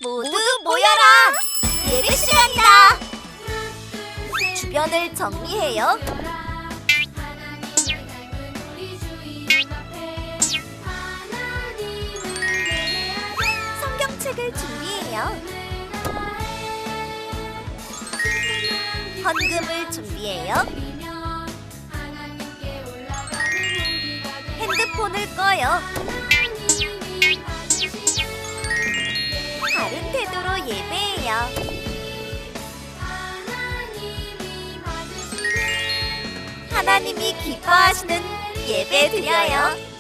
모두 모여라! 예배 시간이다! 주변을 정리해요. 성경책을 준비해요. 헌금을 준비해요. 핸드폰을 꺼요. 바른 태도로 예배해요. 하나님이 기뻐하시는 예배 드려요.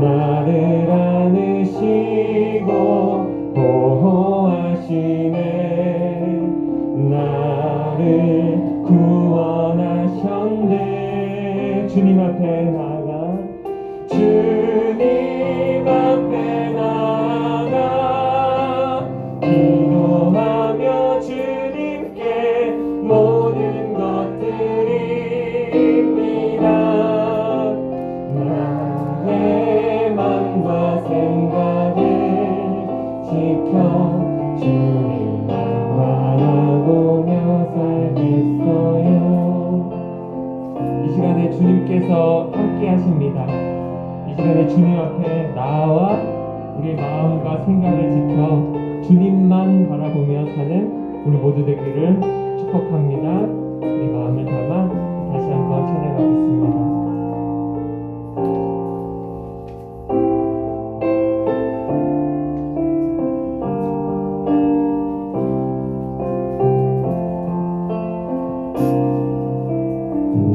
나를 안으시고 보호하시네. 나를 구원하셨네. 주님 앞에 나가 주님 앞에 나가 기도하며 주님께 모든 것 드립니다. 나의 맘과 생각을 지켜 주님만 바라보며 살겠어요. 이 시간에 주님께서 함께 하십니다. 이 시간에 주님 앞에 나와 우리 마음과 생각을 지켜 주님만 바라보며 사는 우리 모두 되기를 축복합니다. 우리 마음을 담아 다시 한번 찬양하겠습니다.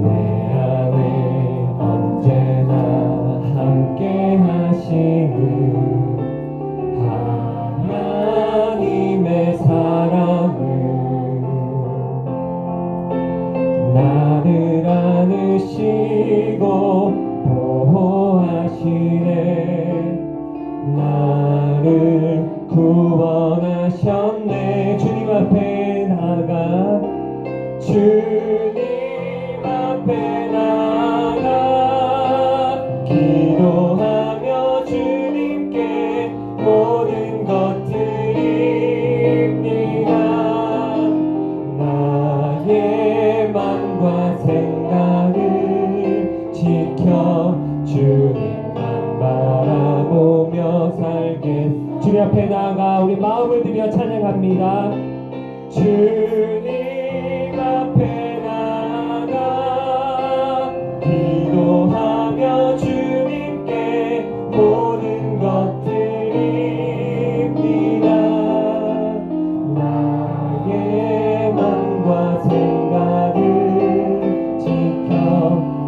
내 안에 언제나 함께 하시는 하나님의 사랑은 나를 안으시고 보호하시네. 나를 구원하셨네. 주님 앞에 나가 주님 앞에 나가 기도하며 주님께 모든 것 드립니다. 나의 맘과 생각을 지켜 주님만 바라보며 살게. 주님 앞에 나가 우리 마음을 들여 찬양합니다. 주님 앞에 나가 기도하며 주님께 모든 것 드립니다. 나의 맘과 생각을 지켜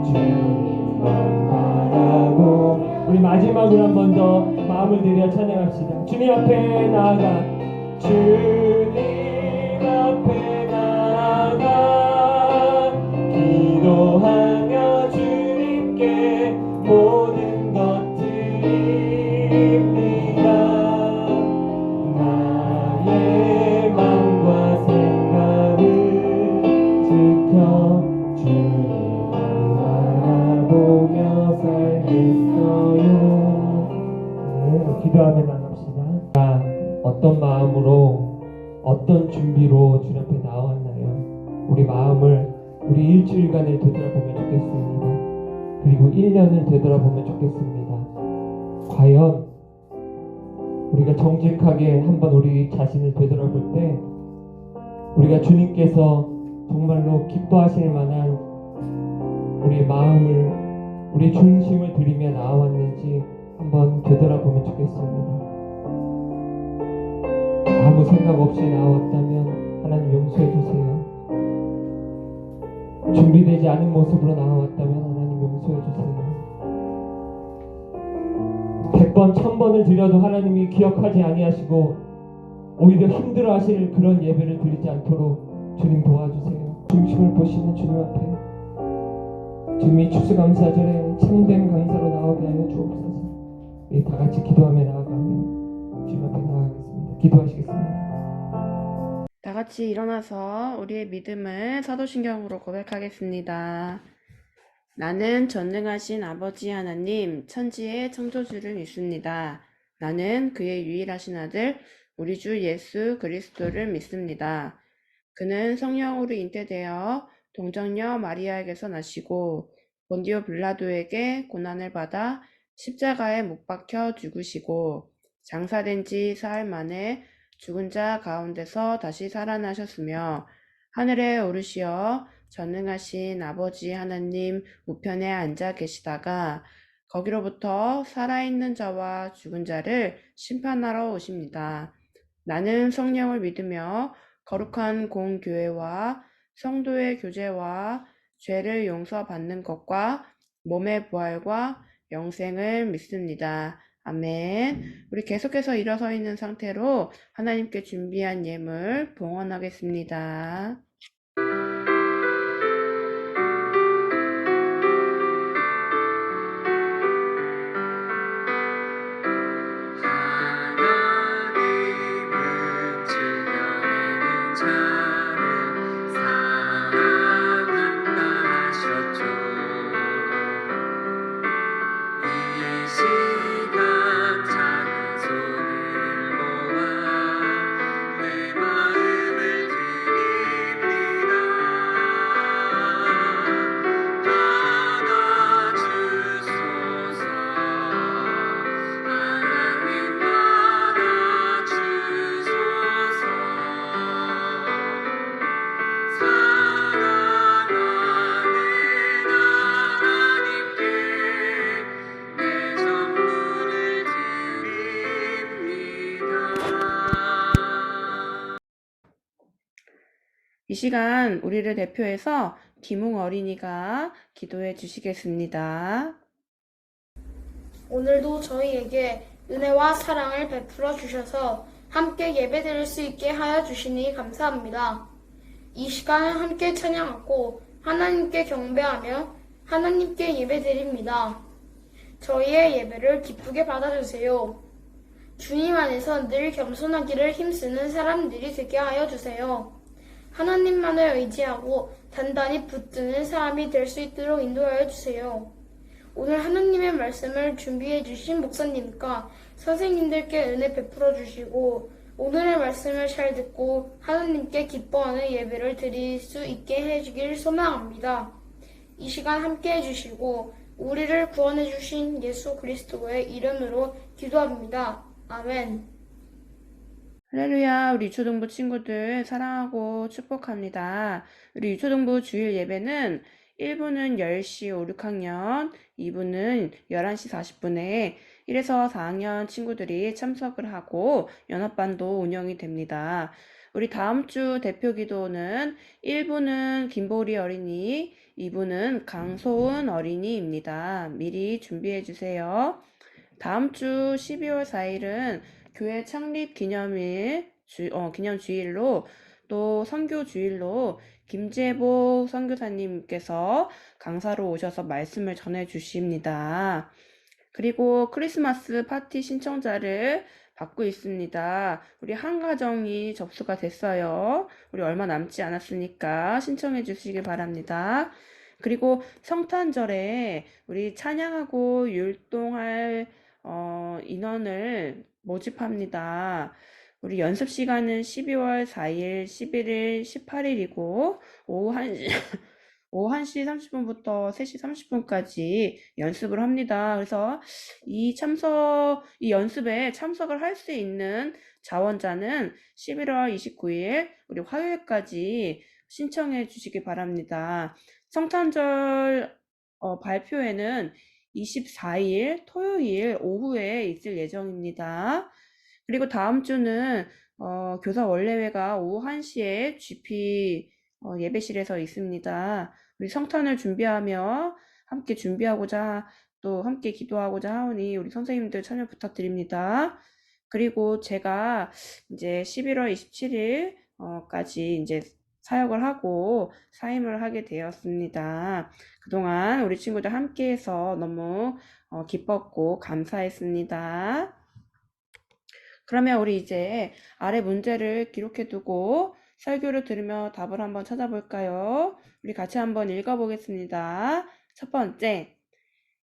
주님만 바라고. 우리 마지막으로 한 번 더 마음을 들여 찬양합시다. 주님 앞에 나가 주님 앞에 나가 기도하며 주님께 모든 것 드립니다. 나의 맘과 생각을 지켜 주님만 바라보며 살겠어요. 네, 기도하며 나갑시다. 어떤 마음으로 어떤 준비로 주님 앞에 나왔나요? 우리 마음을 우리 일주일간을 되돌아보면 좋겠습니다. 그리고 1년을 되돌아보면 좋겠습니다. 과연 우리가 정직하게 한번 우리 자신을 되돌아볼 때 우리가 주님께서 정말로 기뻐하실 만한 우리 마음을 우리 중심을 들이며 나아왔는지 한번 되돌아보면 좋겠습니다. 아무 생각 없이 나왔다면 하나님 용서해 주세요. 준비되지 않은 모습으로 나왔다면 하나님 용서해 주세요. 100번 1000번을 드려도 하나님이 기억하지 아니하시고 오히려 힘들어하실 그런 예배를 드리지 않도록 주님 도와주세요. 중심을 보시는 주님 앞에 주님이 추수감사절에 참된 강사로 나오게 하여 주옵소서. 우리 다 같이 기도하며 나아가면 주님 앞에 나아가겠습니다. 기도하시겠습니다. 다 같이 일어나서 우리의 믿음을 사도신경으로 고백하겠습니다. 나는 전능하신 아버지 하나님, 천지의 창조주를 믿습니다. 나는 그의 유일하신 아들, 우리 주 예수 그리스도를 믿습니다. 그는 성령으로 잉태되어 동정녀 마리아에게서 나시고 본디오 빌라도에게 고난을 받아 십자가에 못 박혀 죽으시고 장사된 지 사흘 만에 죽은 자 가운데서 다시 살아나셨으며 하늘에 오르시어 전능하신 아버지 하나님 우편에 앉아 계시다가 거기로부터 살아있는 자와 죽은 자를 심판하러 오십니다. 나는 성령을 믿으며 거룩한 공교회와 성도의 교제와 죄를 용서받는 것과 몸의 부활과 영생을 믿습니다. 아멘. 우리 계속해서 일어서 있는 상태로 하나님께 준비한 예물 봉헌하겠습니다. 하나님은 지면에는 자를 사랑한다 하셨죠. 이 시간 작은 손을 모아 내 마음을 드립니다. 받아주소서. 하나님 받아주소서. 사랑하는 하나님께 내 전부를 드립니다. 이 시간 우리를 대표해서 김웅 어린이가 기도해 주시겠습니다. 오늘도 저희에게 은혜와 사랑을 베풀어 주셔서 함께 예배드릴 수 있게 하여 주시니 감사합니다. 이 시간 함께 찬양하고 하나님께 경배하며 하나님께 예배드립니다. 저희의 예배를 기쁘게 받아주세요. 주님 안에서 늘 겸손하기를 힘쓰는 사람들이 되게 하여 주세요. 하나님만을 의지하고 단단히 붙드는 사람이 될 수 있도록 인도하여 주세요. 오늘 하나님의 말씀을 준비해 주신 목사님과 선생님들께 은혜 베풀어 주시고 오늘의 말씀을 잘 듣고 하나님께 기뻐하는 예배를 드릴 수 있게 해주길 소망합니다. 이 시간 함께 해주시고 우리를 구원해 주신 예수 그리스도의 이름으로 기도합니다. 아멘. 할렐루야, 우리 유초등부 친구들 사랑하고 축복합니다. 우리 유초등부 주일 예배는 1부는 10시 5, 6학년, 2부는 11시 40분에 1에서 4학년 친구들이 참석을 하고 연합반도 운영이 됩니다. 우리 다음 주 대표 기도는 1부는 김보리 어린이, 2부는 강소은 어린이입니다. 미리 준비해 주세요. 다음 주 12월 4일은 교회 창립 기념주일로 또 선교주일로 김재복 선교사님께서 강사로 오셔서 말씀을 전해 주십니다. 그리고 크리스마스 파티 신청자를 받고 있습니다. 우리 한 가정이 접수가 됐어요. 우리 얼마 남지 않았으니까 신청해 주시길 바랍니다. 그리고 성탄절에 우리 찬양하고 율동할 인원을 모집합니다. 우리 연습 시간은 12월 4일, 11일, 18일이고 오후 1시, 오후 1시 30분부터 3시 30분까지 연습을 합니다. 그래서 이 연습에 참석을 할 수 있는 자원자는 11월 29일 우리 화요일까지 신청해 주시기 바랍니다. 성탄절 발표회는 24일 토요일 오후에 있을 예정입니다. 그리고 다음 주는 교사 원래회가 오후 1시에 GP 예배실에서 있습니다. 우리 성탄을 준비하며 함께 준비하고자 또 함께 기도하고자 하오니 우리 선생님들 참여 부탁드립니다. 그리고 제가 이제 11월 27일까지 이제 사역을 하고 사임을 하게 되었습니다. 그동안 우리 친구들 함께해서 너무 기뻤고 감사했습니다. 그러면 우리 이제 아래 문제를 기록해 두고 설교를 들으며 답을 한번 찾아볼까요? 우리 같이 한번 읽어보겠습니다. 첫 번째,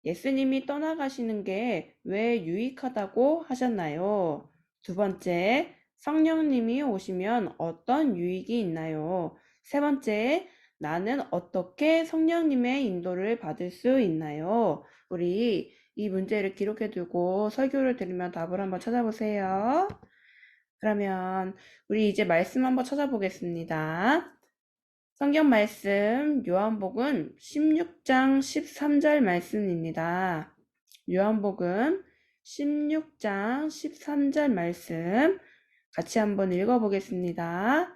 예수님이 떠나가시는 게 왜 유익하다고 하셨나요? 두 번째, 성령님이 오시면 어떤 유익이 있나요? 세 번째, 나는 어떻게 성령님의 인도를 받을 수 있나요? 우리 이 문제를 기록해 두고 설교를 들으면 답을 한번 찾아보세요. 그러면 우리 이제 말씀 한번 찾아보겠습니다. 성경 말씀 요한복음 16장 13절 말씀입니다. 요한복음 16장 13절 말씀 같이 한번 읽어보겠습니다.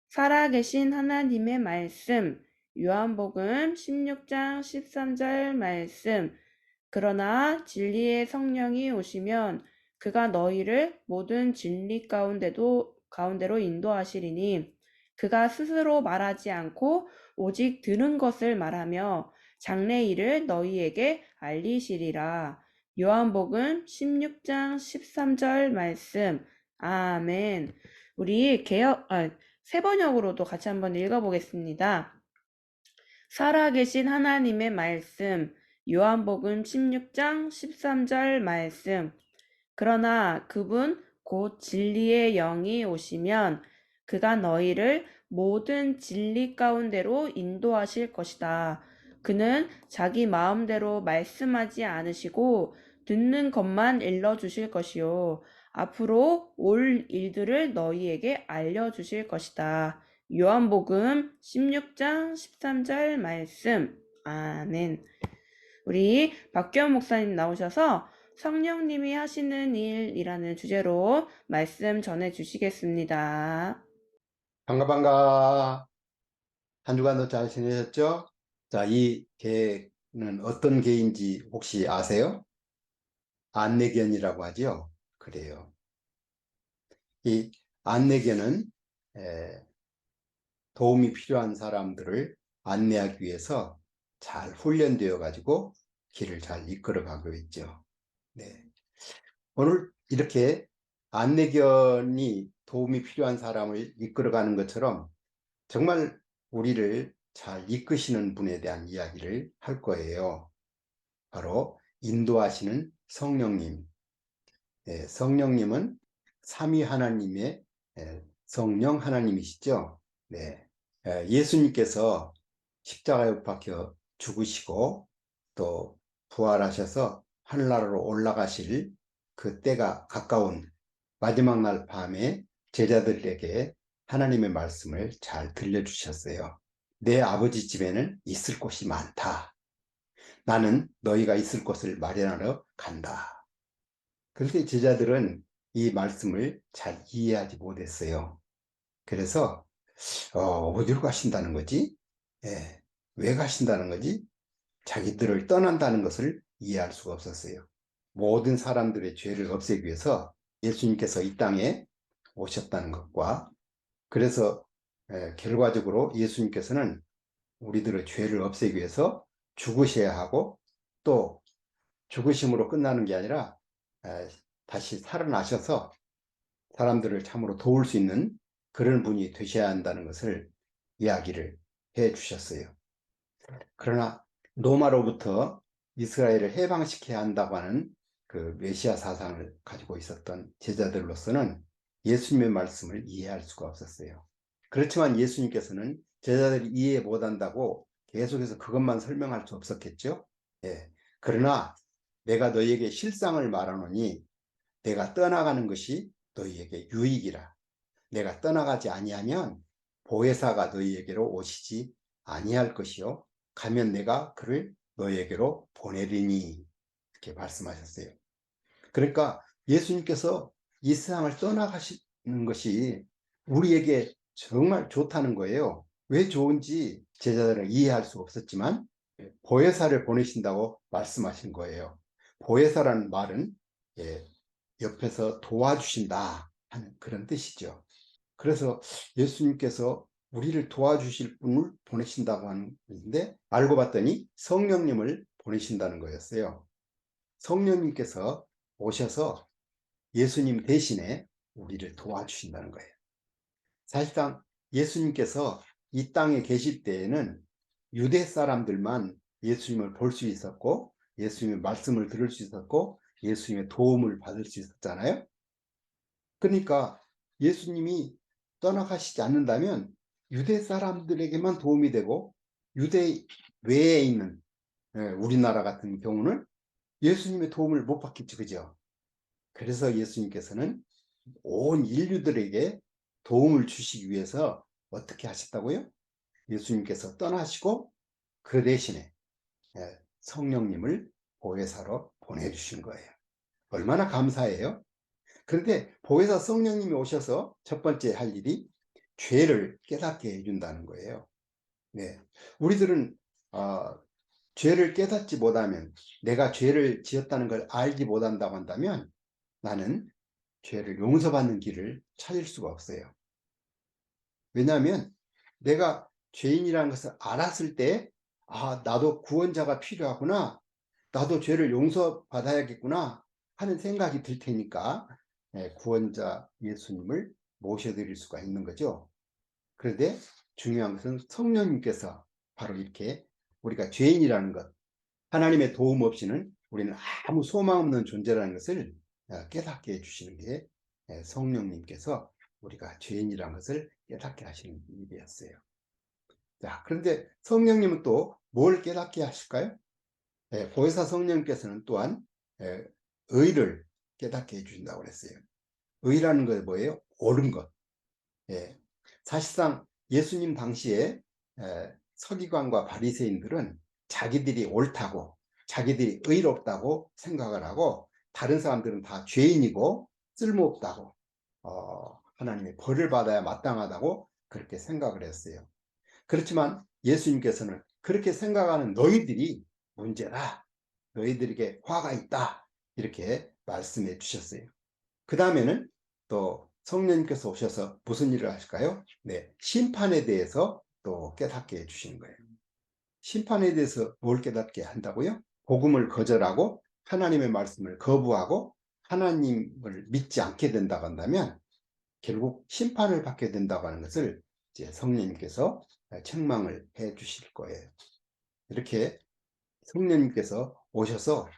살아계신 하나님의 말씀 요한복음 16장 13절 말씀 그러나 진리의 성령이 오시면 그가 너희를 모든 진리 가운데로 인도하시리니 그가 스스로 말하지 않고 오직 들은 것을 말하며 장래 일을 너희에게 알리시리라. 요한복음 16장 13절 말씀. 아멘. 우리 새 번역으로도 같이 한번 읽어보겠습니다. 살아계신 하나님의 말씀. 요한복음 16장 13절 말씀. 그러나 그분 곧 진리의 영이 오시면 그가 너희를 모든 진리 가운데로 인도하실 것이다. 그는 자기 마음대로 말씀하지 않으시고 듣는 것만 일러주실 것이요. 앞으로 올 일들을 너희에게 알려주실 것이다. 요한복음 16장 13절 말씀. 아멘. 우리 박규현 목사님 나오셔서 성령님이 하시는 일이라는 주제로 말씀 전해 주시겠습니다. 반가. 한 주간도 잘 지내셨죠? 자, 이 개는 어떤 개인지 혹시 아세요? 안내견이라고 하죠? 그래요. 이 안내견은 도움이 필요한 사람들을 안내하기 위해서 잘 훈련되어 가지고 길을 잘 이끌어 가고 있죠. 네. 오늘 이렇게 안내견이 도움이 필요한 사람을 이끌어 가는 것처럼 정말 우리를 잘 이끄시는 분에 대한 이야기를 할 거예요. 바로 인도하시는 성령님. 성령님은 삼위 하나님의 성령 하나님이시죠. 네. 예수님께서 십자가에 못 박혀 죽으시고 또 부활하셔서 하늘나라로 올라가실 그 때가 가까운 마지막 날 밤에 제자들에게 하나님의 말씀을 잘 들려주셨어요. 내 아버지 집에는 있을 곳이 많다. 나는 너희가 있을 곳을 마련하러 간다. 그런데 제자들은 이 말씀을 잘 이해하지 못했어요. 그래서 어디로 가신다는 거지? 왜 가신다는 거지? 자기들을 떠난다는 것을 이해할 수가 없었어요. 모든 사람들의 죄를 없애기 위해서 예수님께서 이 땅에 오셨다는 것과 그래서 결과적으로 예수님께서는 우리들의 죄를 없애기 위해서 죽으셔야 하고 또 죽으심으로 끝나는 게 아니라 다시 살아나셔서 사람들을 참으로 도울 수 있는 그런 분이 되셔야 한다는 것을 이야기를 해 주셨어요. 그러나 로마로부터 이스라엘을 해방시켜야 한다고 하는 그 메시아 사상을 가지고 있었던 제자들로서는 예수님의 말씀을 이해할 수가 없었어요. 그렇지만 예수님께서는 제자들이 이해 못한다고 계속해서 그것만 설명할 수 없었겠죠. 그러나 내가 너희에게 실상을 말하노니 내가 떠나가는 것이 너희에게 유익이라. 내가 떠나가지 아니하면 보혜사가 너희에게로 오시지 아니할 것이요 가면 내가 그를 너희에게로 보내리니 이렇게 말씀하셨어요. 그러니까 예수님께서 이 세상을 떠나가시는 것이 우리에게 정말 좋다는 거예요. 왜 좋은지 제자들은 이해할 수 없었지만 보혜사를 보내신다고 말씀하신 거예요. 보혜사라는 말은 옆에서 도와주신다 하는 그런 뜻이죠. 그래서 예수님께서 우리를 도와주실 분을 보내신다고 하는데 알고 봤더니 성령님을 보내신다는 거였어요. 성령님께서 오셔서 예수님 대신에 우리를 도와주신다는 거예요. 사실상 예수님께서 이 땅에 계실 때에는 유대 사람들만 예수님을 볼 수 있었고 예수님의 말씀을 들을 수 있었고 예수님의 도움을 받을 수 있었잖아요. 그러니까 예수님이 떠나가시지 않는다면 유대 사람들에게만 도움이 되고 유대 외에 있는 우리나라 같은 경우는 예수님의 도움을 못 받겠죠. 그죠? 그래서 예수님께서는 온 인류들에게 도움을 주시기 위해서 어떻게 하셨다고요? 예수님께서 떠나시고 그 대신에 성령님을 보혜사로 보내주신 거예요. 얼마나 감사해요. 그런데 보혜사 성령님이 오셔서 첫 번째 할 일이 죄를 깨닫게 해준다는 거예요. 네, 우리들은 죄를 깨닫지 못하면, 내가 죄를 지었다는 걸 알지 못한다고 한다면 나는 죄를 용서받는 길을 찾을 수가 없어요. 왜냐하면 내가 죄인이라는 것을 알았을 때, 아, 나도 구원자가 필요하구나, 나도 죄를 용서받아야겠구나 하는 생각이 들 테니까 구원자 예수님을 모셔드릴 수가 있는 거죠. 그런데 중요한 것은 성령님께서 바로 이렇게 우리가 죄인이라는 것, 하나님의 도움 없이는 우리는 아무 소망 없는 존재라는 것을 깨닫게 해주시는 게 성령님께서 우리가 죄인이라는 것을 깨닫게 하시는 일이었어요. 자, 그런데 성령님은 또 뭘 깨닫게 하실까요? 보혜사 성령님께서는 또한 의를 깨닫게 해주신다고 그랬어요. 의라는 것이 뭐예요? 옳은 것. 사실상 예수님 당시에 서기관과 바리새인들은 자기들이 옳다고, 자기들이 의롭다고 생각을 하고, 다른 사람들은 다 죄인이고 쓸모없다고, 하나님의 벌을 받아야 마땅하다고 그렇게 생각을 했어요. 그렇지만 예수님께서는 그렇게 생각하는 너희들이 문제다, 너희들에게 화가 있다, 이렇게 말씀해 주셨어요. 그 다음에는 또 성령님께서 오셔서 무슨 일을 하실까요? 네, 심판에 대해서 또 깨닫게 해주시는 거예요. 심판에 대해서 뭘 깨닫게 한다고요? 복음을 거절하고 하나님의 말씀을 거부하고 하나님을 믿지 않게 된다고 한다면 결국 심판을 받게 된다고 하는 것을 이제 성령님께서 책망을 해 주실 거예요. 이렇게 성령님께서 오셔서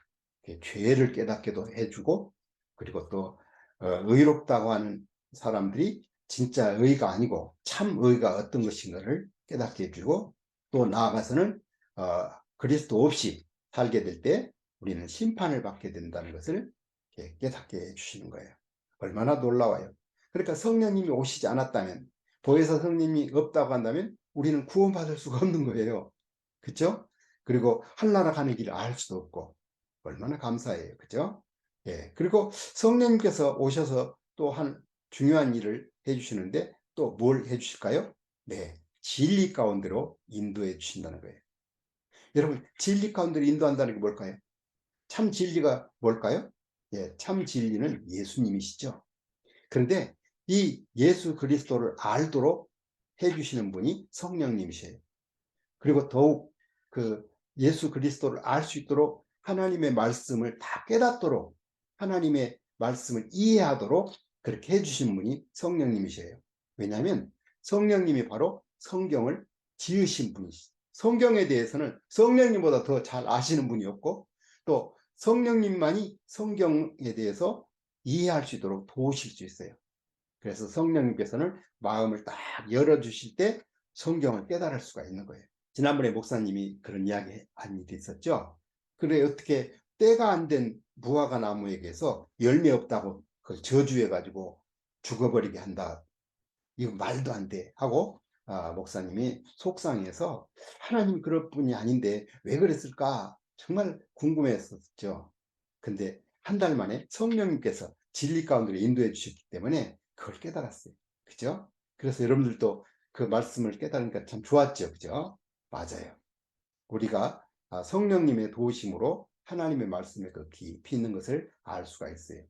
죄를 깨닫게도 해주고, 그리고 또 의롭다고 하는 사람들이 진짜 의가 아니고 참 의가 어떤 것인가를 깨닫게 해주고, 또 나아가서는 그리스도 없이 살게 될 때 우리는 심판을 받게 된다는 것을 깨닫게 해주시는 거예요. 얼마나 놀라워요. 그러니까 성령님이 오시지 않았다면, 보혜사 성령님이 없다고 한다면 우리는 구원받을 수가 없는 거예요. 그렇죠? 그리고 하늘나라 가는 길을 알 수도 없고, 얼마나 감사해요. 그죠? 예. 그리고 성령님께서 오셔서 또 한 중요한 일을 해주시는데, 또 뭘 해주실까요? 네. 진리 가운데로 인도해 주신다는 거예요. 여러분, 진리 가운데로 인도한다는 게 뭘까요? 참 진리가 뭘까요? 예. 참 진리는 예수님이시죠. 그런데 이 예수 그리스도를 알도록 해주시는 분이 성령님이세요. 그리고 더욱 그 예수 그리스도를 알 수 있도록 하나님의 말씀을 다 깨닫도록, 하나님의 말씀을 이해하도록 그렇게 해주신 분이 성령님이세요. 왜냐하면 성령님이 바로 성경을 지으신 분이시죠. 성경에 대해서는 성령님보다 더 잘 아시는 분이 없고, 또 성령님만이 성경에 대해서 이해할 수 있도록 도우실 수 있어요. 그래서 성령님께서는 마음을 딱 열어주실 때 성경을 깨달을 수가 있는 거예요. 지난번에 목사님이 그런 이야기 한 일이 있었죠. 그래, 어떻게 때가 안 된 무화과 나무에게서 열매 없다고 그걸 저주해가지고 죽어버리게 한다, 이거 말도 안 돼 하고 목사님이 속상해서 하나님 그럴 분이 아닌데 왜 그랬을까 정말 궁금했었죠. 근데 한 달 만에 성령님께서 진리 가운데로 인도해 주셨기 때문에 그걸 깨달았어요. 그죠? 그래서 여러분들도 그 말씀을 깨달으니까 참 좋았죠. 그죠? 맞아요. 우리가 성령님의 도우심으로 하나님의 말씀에 더 깊이 있는 것을 알 수가 있어요.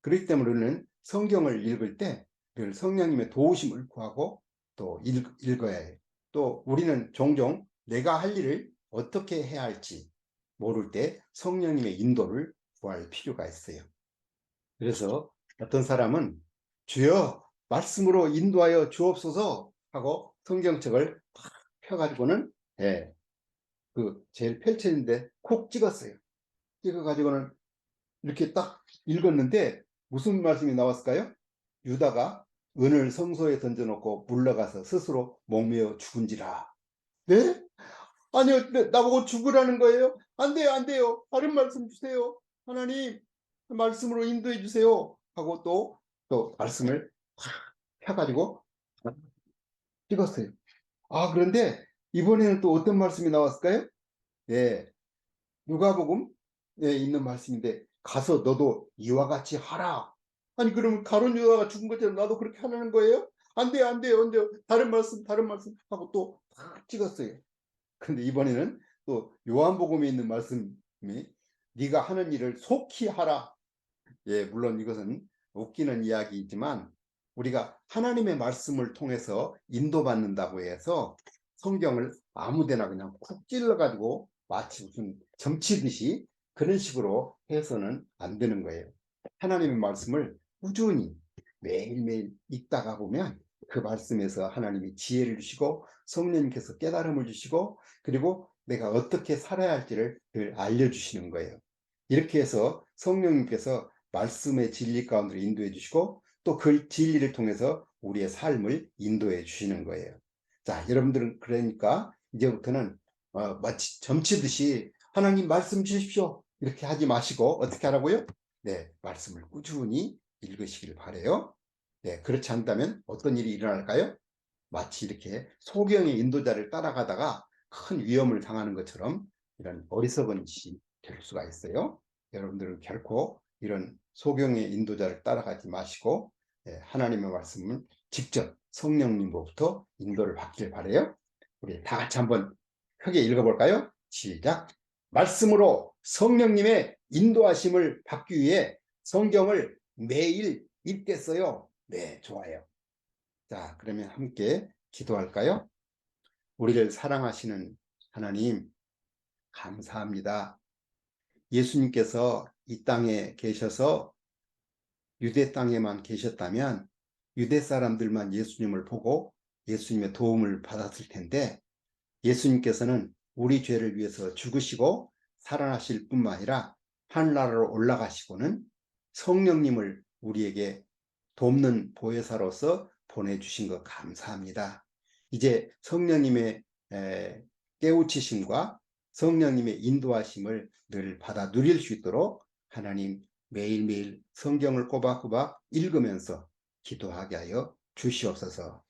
그렇기 때문에 우리는 성경을 읽을 때 늘 성령님의 도우심을 구하고 또 읽어야 해요. 또 우리는 종종 내가 할 일을 어떻게 해야 할지 모를 때 성령님의 인도를 구할 필요가 있어요. 그래서 어떤 사람은 주여 말씀으로 인도하여 주옵소서 하고 성경책을 탁 펴가지고는 그 제일 펼쳐있는데 콕 찍었어요. 찍어가지고는 이렇게 딱 읽었는데 무슨 말씀이 나왔을까요? 유다가 은을 성소에 던져놓고 물러가서 스스로 목매어 죽은지라. 네? 아니요, 나보고 죽으라는 거예요? 안 돼요, 안 돼요. 다른 말씀 주세요. 하나님, 말씀으로 인도해 주세요. 하고 또 말씀을 탁 펴가지고 찍었어요. 그런데 이번에는 또 어떤 말씀이 나왔을까요? 예, 누가복음에 있는 말씀인데, 가서 너도 이와 같이 하라. 아니, 그러면 가룟 유다가 죽은 것처럼 나도 그렇게 하라는 거예요? 안 돼요, 안 돼요, 안 돼요. 다른 말씀 하고 또 탁 찍었어요. 근데 이번에는 또 요한복음에 있는 말씀이 네가 하는 일을 속히 하라. 예, 물론 이것은 웃기는 이야기이지만 우리가 하나님의 말씀을 통해서 인도받는다고 해서 성경을 아무데나 그냥 쿡 찔러가지고 마치 무슨 점치듯이 그런 식으로 해서는 안 되는 거예요. 하나님의 말씀을 꾸준히 매일매일 읽다가 보면 그 말씀에서 하나님이 지혜를 주시고 성령님께서 깨달음을 주시고 그리고 내가 어떻게 살아야 할지를 늘 알려주시는 거예요. 이렇게 해서 성령님께서 말씀의 진리 가운데로 인도해 주시고 또 그 진리를 통해서 우리의 삶을 인도해 주시는 거예요. 자, 여러분들은 그러니까 이제부터는 마치 점치듯이 하나님 말씀 주십시오 이렇게 하지 마시고 어떻게 하라고요? 네, 말씀을 꾸준히 읽으시길 바라요. 네, 그렇지 않다면 어떤 일이 일어날까요? 마치 이렇게 소경의 인도자를 따라가다가 큰 위험을 당하는 것처럼 이런 어리석은 짓이 될 수가 있어요. 여러분들은 결코 이런 소경의 인도자를 따라가지 마시고 하나님의 말씀을 직접 성령님으로부터 인도를 받길 바라요. 우리 다 같이 한번 크게 읽어볼까요? 시작! 말씀으로 성령님의 인도하심을 받기 위해 성경을 매일 읽겠어요. 네, 좋아요. 자, 그러면 함께 기도할까요? 우리를 사랑하시는 하나님, 감사합니다. 예수님께서 이 땅에 계셔서 유대 땅에만 계셨다면 유대 사람들만 예수님을 보고 예수님의 도움을 받았을 텐데 예수님께서는 우리 죄를 위해서 죽으시고 살아나실 뿐만 아니라 하늘나라로 올라가시고는 성령님을 우리에게 돕는 보혜사로서 보내주신 것 감사합니다. 이제 성령님의 깨우치심과 성령님의 인도하심을 늘 받아 누릴 수 있도록 하나님 매일매일 성경을 꼬박꼬박 읽으면서 기도하게 하여 주시옵소서.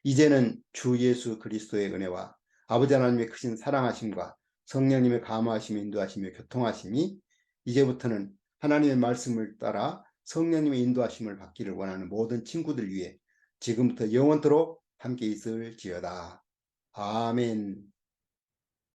이제는 주 예수 그리스도의 은혜와 아버지 하나님의 크신 사랑하심과 성령님의 감화하심이 인도하심이 교통하심이 이제부터는 하나님의 말씀을 따라 성령님의 인도하심을 받기를 원하는 모든 친구들 위해 지금부터 영원토록 함께 있을지어다. 아멘.